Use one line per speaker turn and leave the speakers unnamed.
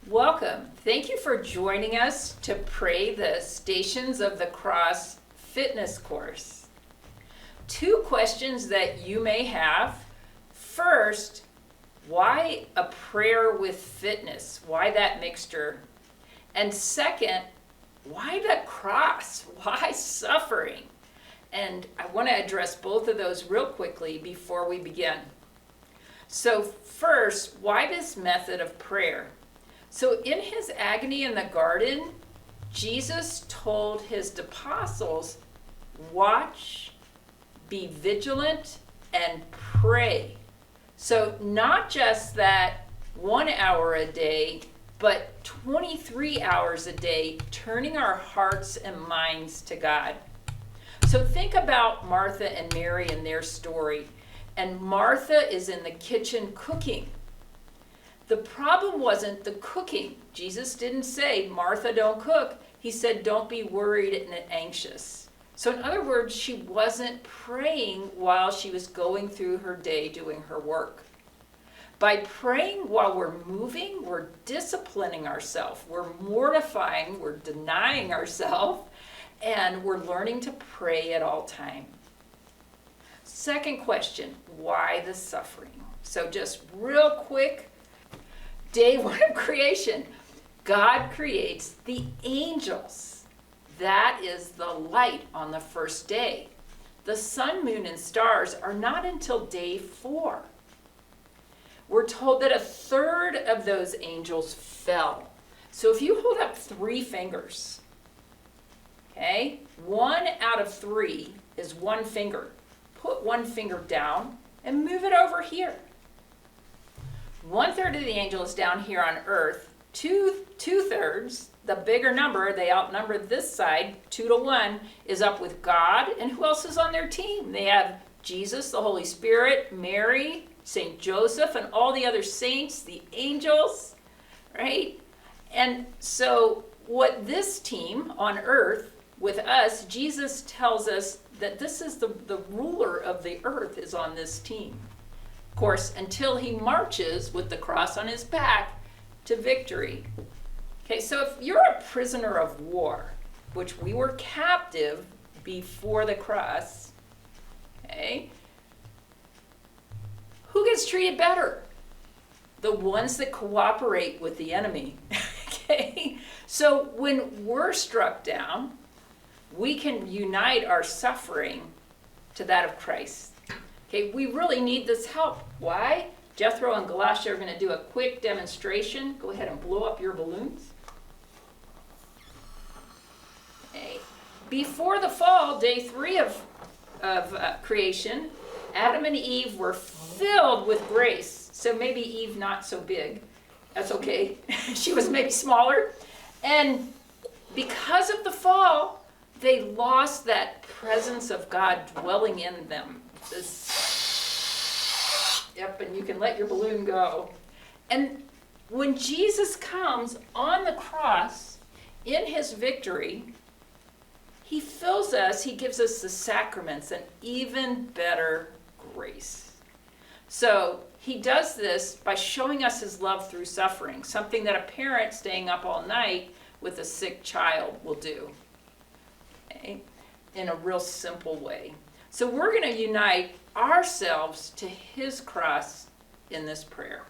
Welcome. Thank you for joining us to pray the Stations of the Cross fitness course. Two questions that you may have. First, why a prayer with fitness? Why that mixture? And second, why the cross? Why suffering? And I want to address both of those real quickly before we begin. So first, why this method of prayer? So in his agony in the garden, Jesus told his apostles, watch, be vigilant, and pray. So not just that 1 hour a day, but 23 hours a day, turning our hearts and minds to God. So think about Martha and Mary and their story. And Martha is in the kitchen cooking. The problem wasn't the cooking. Jesus didn't say, Martha, don't cook. He said, don't be worried and anxious. So in other words, she wasn't praying while she was going through her day doing her work. By praying while we're moving, we're disciplining ourselves. We're mortifying, we're denying ourselves, and we're learning to pray at all time. Second question, why the suffering? So just real quick, day one of creation, God creates the angels. That is the light on the first day. The sun, moon, and stars are not until day 4. We're told that 1/3 of those angels fell. So if you hold up 3 fingers, okay, 1 out of 3 is 1 finger. Put 1 finger down and move it over here. 1/3 of the angels down here on earth, 2/3, the bigger number, they outnumber this side, 2-1, is up with God. And who else is on their team? They have Jesus, the Holy Spirit, Mary, St. Joseph, and all the other saints, the angels, right? And so what this team on earth with us, Jesus tells us that this is the ruler of the earth is on this team. Of course, until he marches with the cross on his back to victory. Okay, so if you're a prisoner of war, which we were captive before the cross, okay, who gets treated better? The ones that cooperate with the enemy. Okay, so when we're struck down, we can unite our suffering to that of Christ. Okay, we really need this help. Why? Jethro and Galatia are going to do a quick demonstration. Go ahead and blow up your balloons. Okay. Before the fall, day 3 of creation, Adam and Eve were filled with grace. So maybe Eve not so big. That's okay. She was maybe smaller. And because of the fall, they lost that presence of God dwelling in them. Yep, and you can let your balloon go. And when Jesus comes on the cross in his victory, he fills us, he gives us the sacraments, an even better grace. So he does this by showing us his love through suffering, something that a parent staying up all night with a sick child will do, okay, in a real simple way. So we're going to unite ourselves to his cross in this prayer.